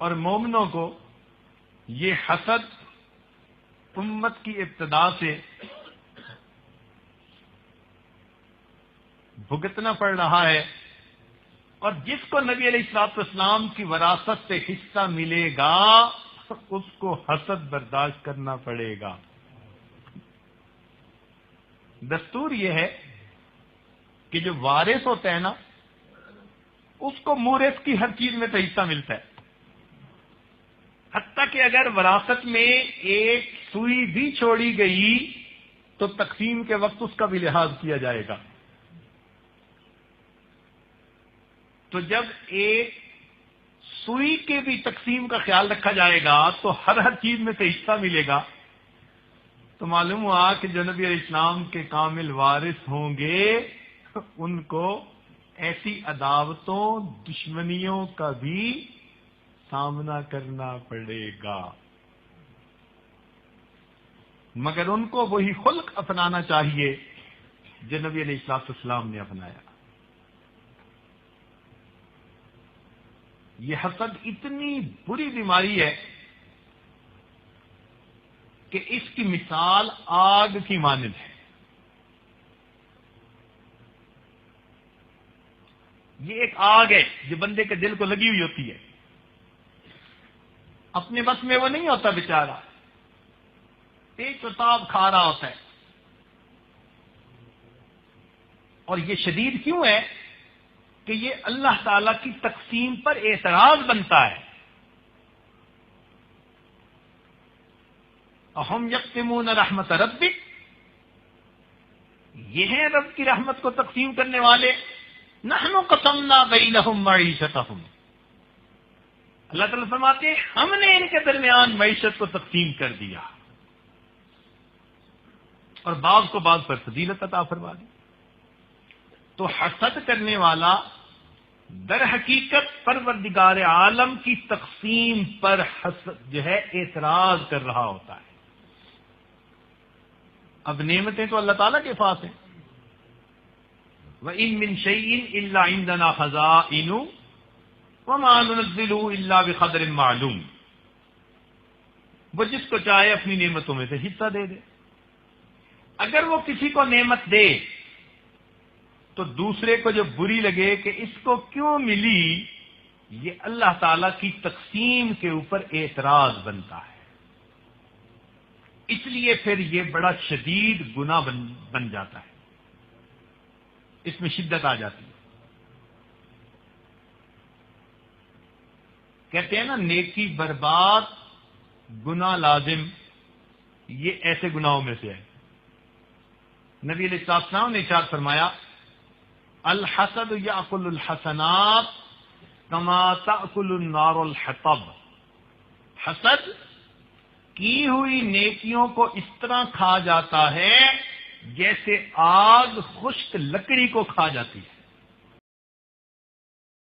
اور مومنوں کو یہ حسد امت کی ابتدا سے بھگتنا پڑ رہا ہے، اور جس کو نبی علیہ الصلوۃ والسلام کی وراثت سے حصہ ملے گا اس کو حسد برداشت کرنا پڑے گا۔ دستور یہ ہے کہ جو وارث ہوتا ہے نا، اس کو مورث کی ہر چیز میں تو حصہ ملتا ہے، حتیٰ کہ اگر وراثت میں ایک سوئی بھی چھوڑی گئی تو تقسیم کے وقت اس کا بھی لحاظ کیا جائے گا۔ تو جب ایک سوئی کے بھی تقسیم کا خیال رکھا جائے گا تو ہر چیز میں سے حصہ ملے گا، تو معلوم ہوا کہ جو نبی علیہ السلام کے کامل وارث ہوں گے ان کو ایسی عداوتوں، دشمنیوں کا بھی سامنا کرنا پڑے گا، مگر ان کو وہی خلق اپنانا چاہیے جو نبی علیہ السلام نے اپنایا۔ یہ حسد اتنی بری بیماری ہے کہ اس کی مثال آگ کی مانند ہے۔ یہ ایک آگ ہے جو بندے کے دل کو لگی ہوئی ہوتی ہے، اپنے بس میں وہ نہیں ہوتا بیچارہ، ایک اتاب کھا رہا ہوتا ہے۔ اور یہ شدید کیوں ہے کہ یہ اللہ تعالی کی تقسیم پر اعتراض بنتا ہے۔ اہم یقسمون رحمت ربک، یہ ہیں رب کی رحمت کو تقسیم کرنے والے۔ نحن قسمنا بینہم معیشتہم، اللہ تعالیٰ فرماتے ہیں ہم نے ان کے درمیان معیشت کو تقسیم کر دیا، اور بعض کو بعض پر فضیلت عطا فرما دی۔ تو حسد کرنے والا در حقیقت پروردگار عالم کی تقسیم پر حسد جو ہے اعتراض کر رہا ہوتا ہے۔ اب نعمتیں تو اللہ تعالیٰ کے پاس ہیں، وَإِن مِّن شَيْءٍ إِلَّا عِندَنَا خَزَائِنُهُ وَمَا نُنَزِّلُهُ إِلَّا بِقَدْرٍ مَّعْلُومٍ، وہ جس کو چاہے اپنی نعمتوں میں سے حصہ دے دے۔ اگر وہ کسی کو نعمت دے تو دوسرے کو جو بری لگے کہ اس کو کیوں ملی، یہ اللہ تعالی کی تقسیم کے اوپر اعتراض بنتا ہے۔ اس لیے پھر یہ بڑا شدید گناہ بن جاتا ہے، اس میں شدت آ جاتی ہے۔ کہتے ہیں نا نیکی برباد گناہ لازم، یہ ایسے گناہوں میں سے ہے۔ نبی علیہ السلام نے ارشاد فرمایا الحسد یاکل الحسنات کما تاکل النار الحطب، حسد کی ہوئی نیکیوں کو اس طرح کھا جاتا ہے جیسے آگ خشک لکڑی کو کھا جاتی ہے۔